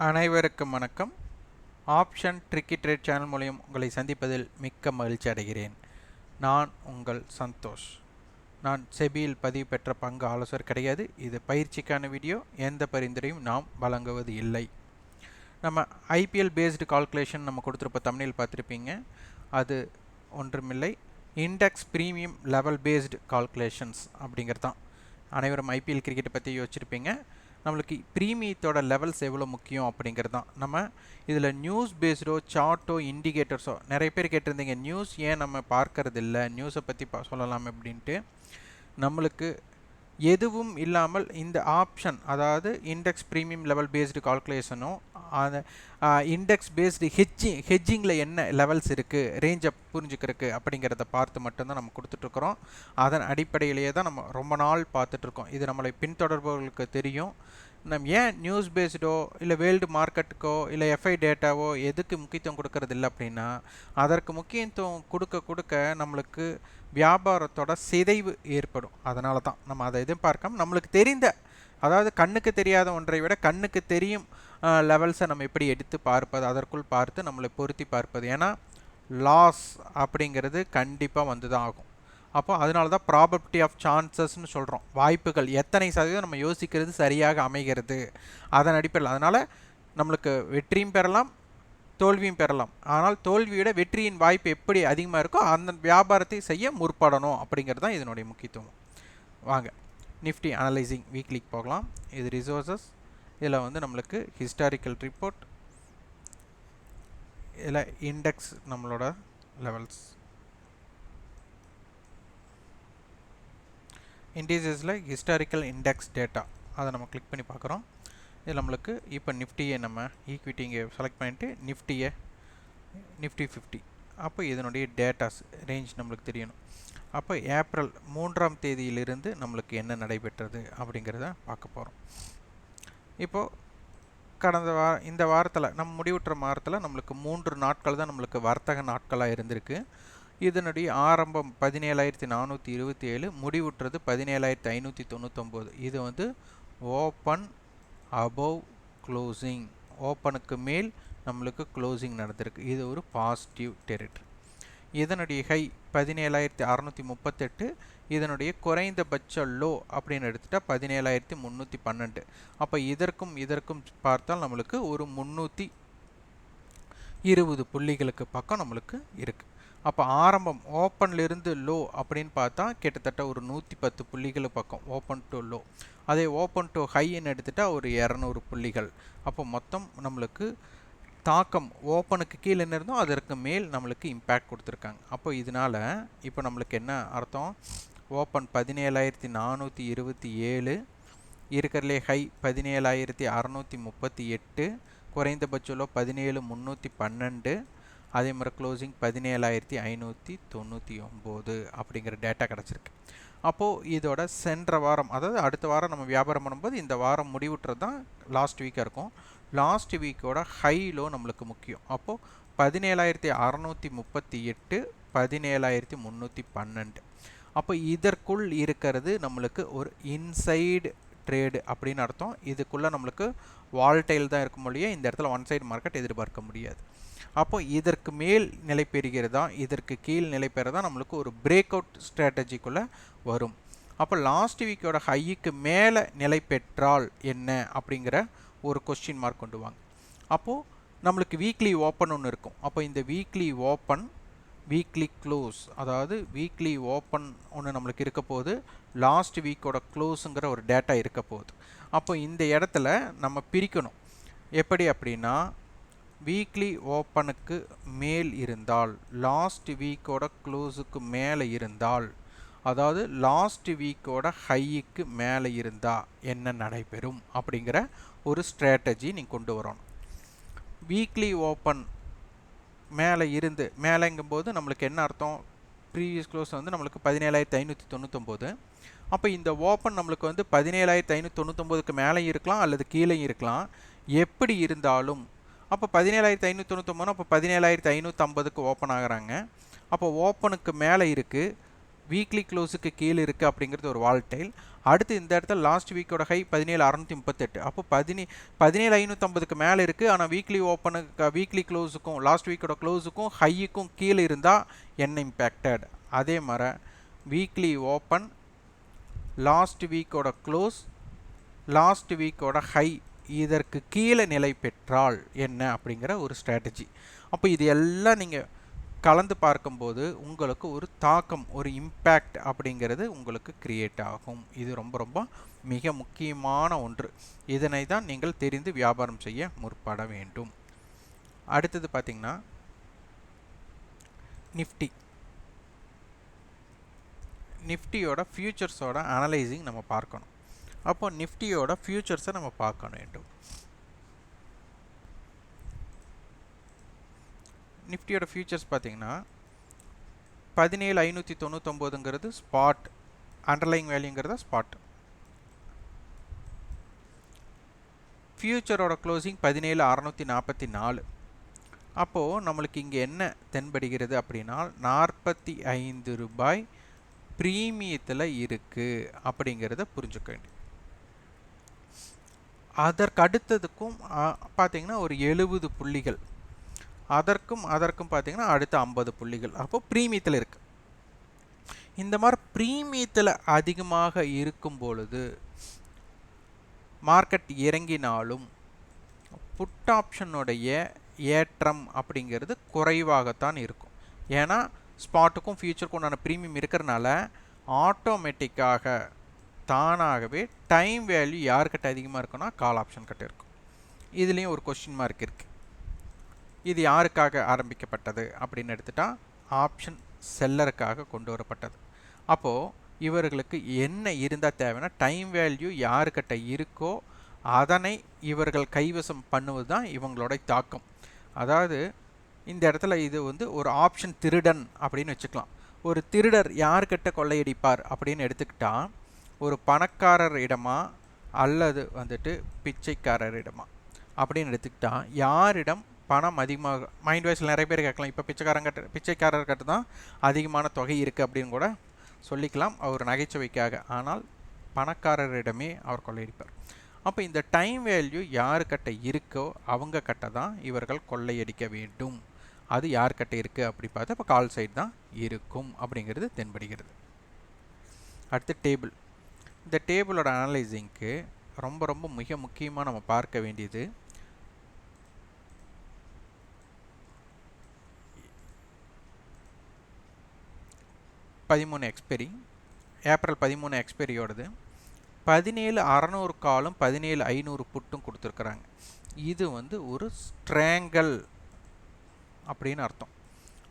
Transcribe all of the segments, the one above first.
அனைவருக்கும் வணக்கம். Option tricky trade channel மூலம் உங்களை சந்திப்பதில் மிக்க மகிழ்ச்சி அடைகிறேன். நான் உங்கள் சந்தோஷ். நான் செபியில் பதிவு பெற்ற பங்கு ஆலோசகர் கிடையாது. இது பயிற்சிக்கான வீடியோ. எந்த பரிந்துரையும் நாம் வழங்குவது இல்லை. நம்ம ஐபிஎல் பேஸ்டு கால்குலேஷன் நம்ம கொடுத்துருப்ப தமிழில் பார்த்துருப்பீங்க. அது ஒன்றுமில்லை, index premium level based calculations அப்படிங்கிறது தான். அனைவரும் ஐபிஎல் கிரிக்கெட்டை பற்றி யோசிச்சிருப்பீங்க. நம்மளுக்கு ப்ரீமியத்தோட லெவல்ஸ் எவ்வளோ முக்கியம் அப்படிங்கிறது தான். நம்ம இதில் நியூஸ் பேஸ்டோ சார்ட்டோ இண்டிகேட்டர்ஸோ நிறைய பேர் கேட்டிருந்தீங்க, நியூஸ் ஏன் நம்ம பார்க்கறது இல்லை, நியூஸை பற்றி சொல்லலாம் அப்படின்ட்டு. நம்மளுக்கு எதுவும் இல்லாமல் இந்த ஆப்ஷன், அதாவது இண்டெக்ஸ் ப்ரீமியம் லெவல் பேஸ்டு கால்குலேஷனும் அந்த இண்டெக்ஸ் பேஸ்டு ஹெட்ஜிங்கில் என்ன லெவல்ஸ் இருக்குது ரேஞ்சை புரிஞ்சுக்கிறதுக்கு அப்படிங்கிறத பார்த்து மட்டும்தான் நம்ம கொடுத்துட்ருக்குறோம். அதன் அடிப்படையிலேயே தான் நம்ம ரொம்ப நாள் பார்த்துட்ருக்கோம். இது நம்மளை பின்தொடர்பவர்களுக்கு தெரியும். நம்ம ஏன் நியூஸ் பேஸ்டோ இல்லை வேர்ல்டு மார்க்கெட்டுக்கோ இல்லை எஃப்ஐ டேட்டாவோ எதுக்கு முக்கியத்துவம் கொடுக்கறது இல்லை அப்படின்னா, அதற்கு முக்கியத்துவம் கொடுக்க நம்மளுக்கு வியாபாரத்தோட சிதைவு ஏற்படும். அதனால தான் நம்ம அதை எதிர்பார்க்காம நம்மளுக்கு தெரிந்த, அதாவது கண்ணுக்கு தெரியாத ஒன்றை விட கண்ணுக்கு தெரியும் லெவல்ஸை நம்ம எப்படி எடுத்து பார்ப்பது, அதற்குள் பார்த்து நம்மளை பொருத்தி பார்ப்பது. ஏன்னா லாஸ் அப்படிங்கிறது கண்டிப்பாக வந்து தான் ஆகும். அப்போ அதனால தான் ப்ராபபிலிட்டி ஆஃப் சான்சஸ்ன்னு சொல்கிறோம். வாய்ப்புகள் எத்தனை சதவீதம் நம்ம யோசிக்கிறது சரியாக அமைகிறது அதன் அடிப்படையில். அதனால் நம்மளுக்கு வெற்றியும் பெறலாம் தோல்வியும் பெறலாம். ஆனால் தோல்வியோட வெற்றியின் வாய்ப்பு எப்படி அதிகமாக இருக்கோ அந்த வியாபாரத்தை செய்ய முற்படணும் அப்படிங்கிறது தான் இதனுடைய முக்கியத்துவம். வாங்க நிஃப்டி அனலைசிங் வீக்லிக்கு போகலாம். இது ரிசோர்ஸஸ். இதில் வந்து நம்மளுக்கு ஹிஸ்டாரிக்கல் ரிப்போர்ட், இதில் இண்டெக்ஸ் நம்மளோட லெவல்ஸ், இண்டீசஸில் ஹிஸ்டாரிக்கல் இண்டெக்ஸ் டேட்டா அதை நம்ம கிளிக் பண்ணி பார்க்குறோம். இதில் நம்மளுக்கு இப்போ நிஃப்டியை நம்ம ஈக்விட்டி இங்கே செலக்ட் பண்ணிவிட்டு நிஃப்டி 50, அப்போ இதனுடைய டேட்டாஸ் ரேஞ்ச் நம்மளுக்கு தெரியணும். அப்போ ஏப்ரல் 3ஆம் தேதியிலிருந்து நம்மளுக்கு என்ன நடைபெற்றது அப்படிங்கிறத பார்க்க போகிறோம். இப்போது கடந்த இந்த வாரத்தில் நம்ம முடிவுற்ற வாரத்தில் நம்மளுக்கு 3 நாட்கள் தான் நம்மளுக்கு வர்த்தக நாட்களாக இருந்திருக்கு. இதனுடைய ஆரம்பம் 17,427, முடிவுற்றது 17,599. இது வந்து ஓப்பன் அபவ் க்ளோசிங், ஓப்பனுக்கு மேல் நம்மளுக்கு க்ளோசிங் நடந்திருக்கு. இது ஒரு பாசிட்டிவ் டெரிட்டரி. இதனுடைய ஹை 17,638, இதனுடைய குறைந்தபட்ச லோ அப்படின்னு எடுத்துட்டால் 17,312. அப்போ இதற்கும் பார்த்தால் நம்மளுக்கு ஒரு 320 புள்ளிகளுக்கு பக்கம் நம்மளுக்கு இருக்குது. அப்போ ஆரம்பம் ஓப்பன்லேருந்து லோ அப்படின்னு பார்த்தா கிட்டத்தட்ட ஒரு 110 புள்ளிகள் பக்கம் ஓப்பன் டு லோ. அதே ஓப்பன் டு ஹைன்னு எடுத்துட்டால் ஒரு 200 புள்ளிகள். அப்போ மொத்தம் நம்மளுக்கு தாக்கம் ஓப்பனுக்கு கீழே இருந்தோம் அதற்கு மேல் நம்மளுக்கு இம்பேக்ட் கொடுத்துருக்காங்க. அப்போ இதனால் இப்போ நம்மளுக்கு என்ன அர்த்தம், ஓப்பன் 17,427, இருக்கிறதுலே ஹை 17,638, குறைந்தபட்ச லோ 17,312, அதே மாதிரி க்ளோசிங் 17,599 அப்படிங்கிற டேட்டா கிடச்சிருக்கு. அப்போது இதோட சென்ற வாரம், அதாவது அடுத்த வாரம் நம்ம வியாபாரம் பண்ணும்போது இந்த வாரம் முடிவுற்றது தான் லாஸ்ட் வீக்காக இருக்கும். லாஸ்ட் வீக்கோட ஹைலோ நம்மளுக்கு முக்கியம். அப்போது 17,638, 17,312. அப்போ இதற்குள் இருக்கிறது நம்மளுக்கு ஒரு இன்சைடு ட்ரேடு அப்படின்னு அர்த்தம். இதுக்குள்ளே நம்மளுக்கு வால்டைல் தான் இருக்கும் மொழியே, இந்த இடத்துல ஒன் சைடு மார்க்கெட் எதிர்பார்க்க முடியாது. அப்போ இதற்கு மேல் நிலை பெறுகிறதா இதற்கு கீழ் நிலை பெறதா நம்மளுக்கு ஒரு பிரேக் அவுட் ஸ்ட்ராட்டஜிக்குள்ளே வரும். அப்போ லாஸ்ட் வீக்கோட ஹைக்கு மேலே நிலை பெற்றால் என்ன அப்படிங்கிற ஒரு கொஸ்டின் மார்க் கொண்டு வாங்க. அப்போது நம்மளுக்கு வீக்லி ஓப்பன் ஒன்று இருக்கும். அப்போ இந்த வீக்லி ஓப்பன், வீக்லி க்ளோஸ், அதாவது வீக்லி ஓப்பன் ஒன்று நம்மளுக்கு இருக்க போகுது, லாஸ்ட் வீக்கோட க்ளோஸுங்கிற ஒரு டேட்டா இருக்க போகுது. அப்போ இந்த இடத்துல நம்ம பிரிக்கணும். எப்படி அப்படின்னா, வீக்லி ஓப்பனுக்கு மேல் இருந்தால், லாஸ்ட் வீக்கோட க்ளோஸுக்கு மேலே இருந்தால், அதாவது லாஸ்ட் வீக்கோட ஹைக்கு மேலே இருந்தால் என்ன நடைபெறும் அப்படிங்கிற ஒரு ஸ்ட்ராட்டஜி நீங்கள் கொண்டு வரணும். வீக்லி ஓப்பன் மேலே இருந்து, மேலேங்கும்போது நம்மளுக்கு என்ன அர்த்தம், ப்ரீவியஸ் க்ளோஸ் வந்து நம்மளுக்கு 17,599. அப்போ இந்த ஓப்பன் நம்மளுக்கு வந்து 17,599க்கு மேலே இருக்கலாம் அல்லது கீழே இருக்கலாம். எப்படி இருந்தாலும் அப்போ 17,599, அப்போ 17,550க்கு ஓப்பன் ஆகிறாங்க. அப்போ ஓப்பனுக்கு மேலே இருக்குது, வீக்லி க்ளோஸுக்கு கீழே இருக்குது அப்படிங்கிறது ஒரு வால்டைல். அடுத்து இந்த இடத்துல லாஸ்ட் வீக்கோட ஹை 17,638. அப்போ 17,550க்கு மேலே இருக்குது. ஆனால் வீக்லி ஓப்பனுக்கு வீக்லி க்ளோஸுக்கும் லாஸ்ட் வீக்கோட க்ளோஸுக்கும் ஹையுக்கும் கீழே இருந்தால் என்ன இம்பேக்டட். அதே மாதிரி வீக்லி ஓப்பன், லாஸ்ட் வீக்கோட க்ளோஸ், லாஸ்ட் வீக்கோட ஹை இதற்கு கீழே நிலை பெற்றால் என்ன அப்படிங்கிற ஒரு ஸ்ட்ராட்டஜி. அப்போ இது எல்லாம் நீங்கள் கலந்து பார்க்கும்போது உங்களுக்கு ஒரு தாக்கம், ஒரு இம்பேக்ட் அப்படிங்கிறது உங்களுக்கு கிரியேட் ஆகும். இது ரொம்ப ரொம்ப மிக முக்கியமான ஒன்று. இதனை தான் நீங்கள் தெரிந்து வியாபாரம் செய்ய முற்பட வேண்டும். அடுத்தது பார்த்திங்கன்னா நிஃப்டியோட ஃபியூச்சர்ஸோட அனலைசிங் நம்ம பார்க்கணும். அப்போ நிஃப்டியோட ஃபியூச்சர்ஸை நம்ம பார்க்க வேண்டும். நிஃப்டியோட ஃபியூச்சர்ஸ் பார்த்தீங்கன்னா 17,599ங்கிறது ஸ்பாட், அண்டர்லைங் வேல்யூங்கிறத ஸ்பாட். ஃபியூச்சரோட க்ளோசிங் 17,644. அப்போது நம்மளுக்கு இங்கே என்ன தென்படுகிறது அப்படின்னா 45 ரூபாய் ப்ரீமியத்தில் இருக்குது அப்படிங்கிறத புரிஞ்சுக்க வேண்டியது. அதற்கு அடுத்ததுக்கும் பார்த்தீங்கன்னா ஒரு 70 புள்ளிகள், அதற்கும் பார்த்தீங்கன்னா அடுத்த 50 புள்ளிகள். அப்போ ப்ரீமியத்தில் இருக்குது. இந்த மாதிரி ப்ரீமியத்தில் அதிகமாக இருக்கும் பொழுது மார்க்கெட் இறங்கினாலும் புட் ஆப்ஷனுடைய ஏற்றம் அப்படிங்கிறது குறைவாகத்தான் இருக்கும். ஏன்னா ஸ்பாட்டுக்கும் ஃபியூச்சருக்கும் உண்டான ப்ரீமியம் இருக்கிறனால ஆட்டோமேட்டிக்காக தானாகவே டைம் வேல்யூ யார்கிட்ட அதிகமாக இருக்குன்னா கால் ஆப்ஷன் கிட்ட இருக்கும். இதுலேயும் ஒரு கொஸ்டின் மார்க் இருக்குது. இது யாருக்காக ஆரம்பிக்கப்பட்டது அப்படின்னு எடுத்துட்டா ஆப்ஷன் செல்லருக்காக கொண்டு வரப்பட்டது. அப்போது இவர்களுக்கு என்ன இருந்தால் தேவைன்னா டைம் வேல்யூ யாருக்கிட்ட இருக்கோ அதனை இவர்கள் கைவசம் பண்ணுவது தான் இவங்களோட தாக்கம். அதாவது இந்த இடத்துல இது வந்து ஒரு ஆப்ஷன் திருடன் அப்படின்னு வச்சுக்கலாம். ஒரு திருடர் யார்கிட்ட கொள்ளையடிப்பார் அப்படின்னு எடுத்துக்கிட்டா ஒரு பணக்காரர் இடமா அல்லது வந்துட்டு பிச்சைக்காரரிடமா அப்படின்னு எடுத்துக்கிட்டா யாரிடம் பணம் அதிகமாக, மைண்ட் வாய்ஸில் நிறைய பேர் கேட்கலாம், இப்போ பிச்சைக்காரர்கிட்ட தான் அதிகமான தொகை இருக்குது அப்படின்னு கூட சொல்லிக்கலாம் அவர் நகைச்சுவைக்காக. ஆனால் பணக்காரரிடமே அவர் கொள்ளையடிப்பார். அப்போ இந்த டைம் வேல்யூ யாருக்கிட்ட இருக்கோ அவங்க கிட்ட தான் இவர்கள் கொள்ளையடிக்க வேண்டும். அது யார்கிட்ட இருக்குது அப்படி பார்த்தா இப்போ கால் சைடு தான் இருக்கும் அப்படிங்கிறது தென்படுகிறது. அடுத்து டேபிள். இந்த டேபிளோட அனலைசிங்க்கு ரொம்ப ரொம்ப மிக முக்கியமாக நம்ம பார்க்க வேண்டியது எக்ஸ்பைரி, ஏப்ரல் 13 எக்ஸ்பைரியோடது 17,600 காலும் 17,500 புட்டும் கொடுத்துருக்குறாங்க. இது வந்து ஒரு ஸ்ட்ராங்கல் அப்படின்னு அர்த்தம்.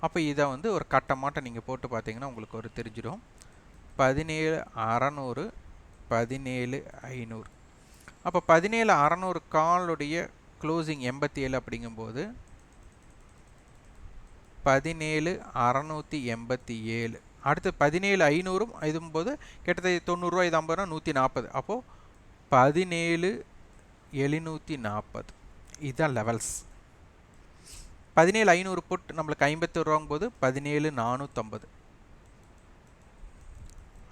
அப்போ இதை வந்து ஒரு கட்டமாட்ட நீங்கள் போட்டு பார்த்தீங்கன்னா உங்களுக்கு ஒரு தெரிஞ்சிடும். 17,600 17,500. அப்போ 17,600 காலுடைய க்ளோசிங் 87 அப்படிங்கும்போது 17,687. அடுத்து 17,500 இதும்போது கிட்டத்தட்ட 90 ரூபா, இது 50 ரூபா, 140. அப்போது 17,740. இதுதான் லெவல்ஸ். 17,500 புட் நம்மளுக்கு 50 ரூபாங்கும் போது 17,450.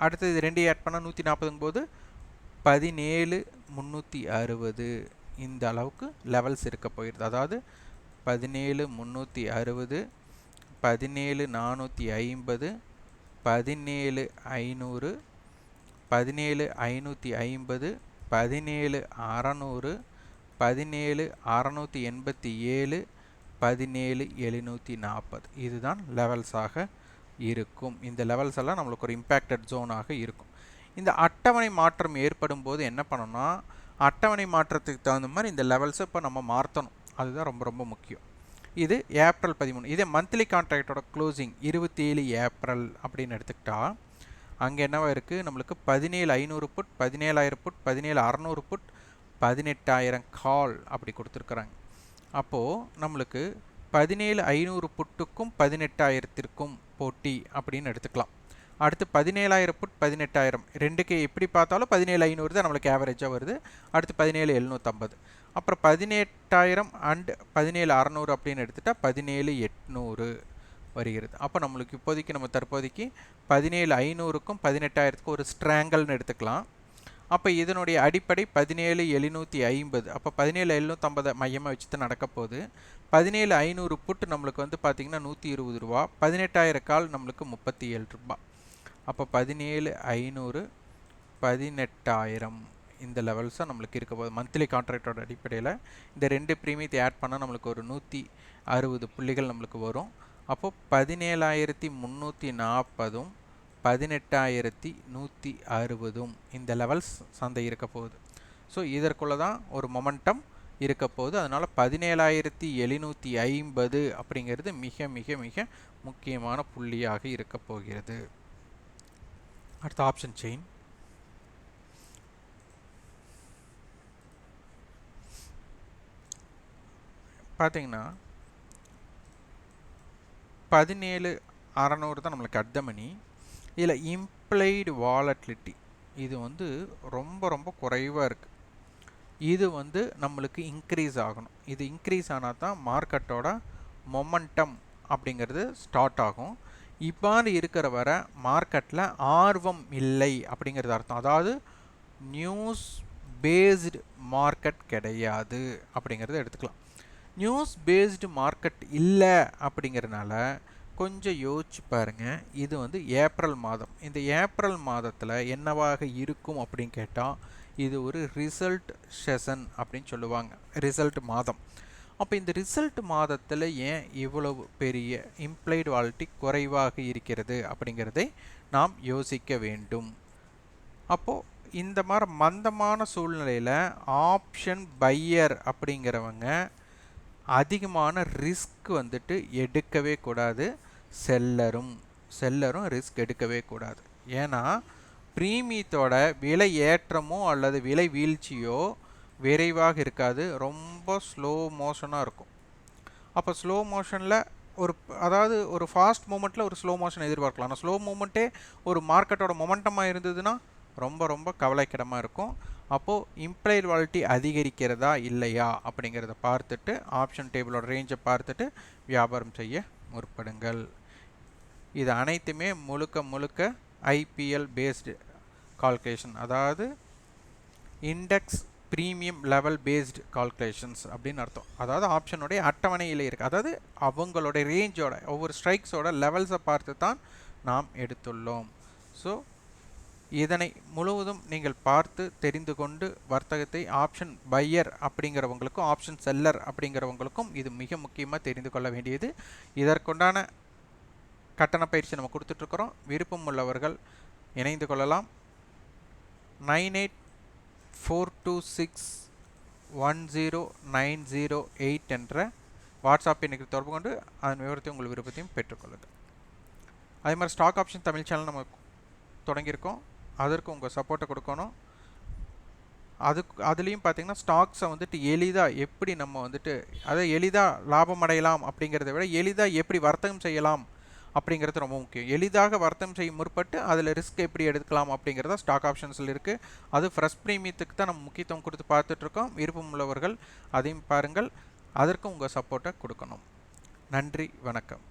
அடுத்தது இது ரெண்டு ஆட் பண்ணால் 140ங்கும் போது 17,360. இந்த அளவுக்கு லெவல்ஸ் இருக்க போயிடுது. அதாவது 17,360, 17,450, 17,500, 17,550, 17,600, 17,687, 17,740. இதுதான் லெவல்ஸாக இருக்கும். இந்த லெவல்ஸ் எல்லாம் நம்மளுக்கு ஒரு இம்பேக்டட் ஜோனாக இருக்கும். இந்த அட்டவணை மாற்றம் ஏற்படும் போது என்ன பண்ணணும்னா அட்டவணை மாற்றத்துக்கு தகுந்த மாதிரி இந்த லெவல்ஸை இப்போ நம்ம மாற்றணும். அதுதான் ரொம்ப ரொம்ப முக்கியம். இது ஏப்ரல் 13. இதே மந்த்லி கான்ட்ராக்டோட க்ளோசிங் 27 ஏப்ரல் அப்படின்னு எடுத்துக்கிட்டா அங்கே என்னவா இருக்குது நம்மளுக்கு 17,500 புட், 17,000 புட், 17,600 புட், 18,000 கால் அப்படி கொடுத்துருக்குறாங்க. அப்போது நம்மளுக்கு 17,500 புட்டுக்கும் 18,000த்திற்கும் போட்டி அப்படின்னு எடுத்துக்கலாம். அடுத்து 17,000 புட் 18,000 ரெண்டுக்கு எப்படி பார்த்தாலும் 17,500 தான் நம்மளுக்கு ஆவரேஜாக வருது. அடுத்து 17,750. அப்புறம் 18,000 அண்ட் 17,600 அப்படின்னு எடுத்துட்டால் 17,800 வருகிறது. அப்போ நம்மளுக்கு இப்போதைக்கு நம்ம தற்போதைக்கு 17,500க்கும் 18,000க்கும் ஒரு ஸ்ட்ராங்கல்னு எடுத்துக்கலாம். அப்போ இதனுடைய அடிப்படை 17,750. அப்போ 17,750 மையமாக வச்சு தான் நடக்க போகுது. 17,500 புட் நம்மளுக்கு வந்து பார்த்தீங்கன்னா 120 ரூபா, 18,000 கால் நம்மளுக்கு 37 ரூபா. அப்போ 17,500 18,000 இந்த லெவல்ஸாக நம்மளுக்கு இருக்க போகுது. மந்த்லி கான்ட்ராக்டோட அடிப்படையில் இந்த ரெண்டு ப்ரீமியத்தை ஆட் பண்ணால் நம்மளுக்கு ஒரு 160 புள்ளிகள் நம்மளுக்கு வரும். அப்போ 17,340 18,160 இந்த லெவல்ஸ் சந்தை இருக்க போகுது. ஸோ இதற்குள்ளே தான் ஒரு மொமெண்டம் இருக்க போகுது. அதனால் 17,750 அப்படிங்கிறது மிக மிக மிக முக்கியமான புள்ளியாக இருக்க போகிறது. அடுத்த ஆப்ஷன் செயின். பார்த்தீங்கன்னா 17,600 தான் நம்மளுக்கு அட் த மணி. இதில் இம்ப்ளைடு வாலட்டிலிட்டி இது வந்து ரொம்ப ரொம்ப குறைவாக இருக்குது. இது வந்து நம்மளுக்கு இன்க்ரீஸ் ஆகணும். இது இன்க்ரீஸ் ஆனால் தான் மார்க்கெட்டோட மொமெண்டம் அப்படிங்கிறது ஸ்டார்ட் ஆகும். இவ்வாறு இருக்கிற வர மார்க்கெட்டில் ஆர்வம் இல்லை அப்படிங்கிறது அர்த்தம். அதாவது நியூஸ் பேஸ்டு மார்க்கெட் கிடையாது அப்படிங்கிறத எடுத்துக்கலாம். நியூஸ் பேஸ்டு மார்க்கெட் இல்லை அப்படிங்கிறதுனால கொஞ்சம் யோசிச்சு பாருங்கள். இது வந்து ஏப்ரல் மாதம். இந்த ஏப்ரல் மாதத்தில் என்னவாக இருக்கும் அப்படின்னு கேட்டால் இது ஒரு ரிசல்ட் செஷன் அப்படின்னு சொல்லுவாங்க, ரிசல்ட் மாதம். அப்போ இந்த ரிசல்ட் மாதத்தில் ஏன் இவ்வளவு பெரிய இம்ப்ளைடு வாலிட்டி குறைவாக இருக்கிறது அப்படிங்கிறதை நாம் யோசிக்க வேண்டும். அப்போது இந்த மாதிரி மந்தமான சூழ்நிலையில் ஆப்ஷன் பையர் அப்படிங்கிறவங்க அதிகமான ரிஸ்க் வந்துட்டு எடுக்கவே கூடாது. செல்லரும் ரிஸ்க் எடுக்கவே கூடாது. ஏன்னா ப்ரீமியத்தோட விலை ஏற்றமோ அல்லது விலை வீழ்ச்சியோ விரைவாக இருக்காது, ரொம்ப ஸ்லோ மோஷனாக இருக்கும். அப்போ ஸ்லோ மோஷனில் அதாவது ஒரு ஃபாஸ்ட் மூமெண்ட்டில் ஒரு ஸ்லோ மோஷன் எதிர்பார்க்கலாம். ஆனால் ஸ்லோ மூமெண்ட்டே ஒரு மார்க்கெட்டோட மொமெண்டமாக இருந்ததுன்னா ரொம்ப ரொம்ப கவலைக்கிடமாக இருக்கும். அப்போது இம்ப்ளைடு வாலிட்டி அதிகரிக்கிறதா இல்லையா அப்படிங்கிறத பார்த்துட்டு ஆப்ஷன் டேபிளோட ரேஞ்சை பார்த்துட்டு வியாபாரம் செய்ய முற்படுங்கள். இது அனைத்துமே முழுக்க முழுக்க ஐபிஎல் பேஸ்டு கால்குலேஷன், அதாவது index premium level based calculations அப்படின்னு அர்த்தம். அதாவது ஆப்ஷனுடைய அட்டவணையில் இருக்குது. அதாவது அவங்களுடைய ரேஞ்சோட ஒவ்வொரு ஸ்ட்ரைக்ஸோட லெவல்ஸை பார்த்து தான் நாம் எடுத்துள்ளோம். ஸோ இதனை முழுவதும் நீங்கள் பார்த்து தெரிந்து கொண்டு வர்த்தகத்தை ஆப்ஷன் பையர் அப்படிங்கிறவங்களுக்கும் ஆப்ஷன் செல்லர் அப்படிங்கிறவங்களுக்கும் இது மிக முக்கியமாக தெரிந்து கொள்ள வேண்டியது. இதற்குண்டான கட்டண பயிற்சி நம்ம கொடுத்துட்ருக்குறோம். விருப்பம் உள்ளவர்கள் இணைந்து கொள்ளலாம். 9842610908 என்ற வாட்ஸ்அப் எண்ணுக்கு தொடர்பு கொண்டு அதன் விவரத்தை உங்கள் விருப்பத்தையும் பெற்றுக்கொள்ளுங்கள். அதே மாதிரி ஸ்டாக் ஆப்ஷன் தமிழ் சேனல் நம்ம தொடங்கியிருக்கோம். அதற்கு உங்கள் சப்போர்ட்டை கொடுக்கணும். அதுலேயும் பார்த்தீங்கன்னா ஸ்டாக்ஸை வந்துட்டு எளிதாக எப்படி நம்ம வந்துட்டு அதை எளிதாக லாபம் அடையலாம் அப்படிங்கிறத விட எளிதாக எப்படி வர்த்தகம் செய்யலாம் அப்படிங்கிறது ரொம்ப முக்கியம். எளிதாக வர்த்தகம் செய்யும் முற்பட்டு அதில் ரிஸ்க் எப்படி எடுக்கலாம் அப்படிங்கிறத ஸ்டாக் ஆப்ஷன்ஸில் இருக்குது. அது ஃப்ரெஷ் ப்ரீமியத்துக்கு தான் நம்ம முக்கியத்துவம் கொடுத்து பார்த்துட்ருக்கோம். விருப்பம் உள்ளவர்கள் அதையும் பாருங்கள். அதற்கு உங்கள் சப்போர்ட்டை கொடுக்கணும். நன்றி, வணக்கம்.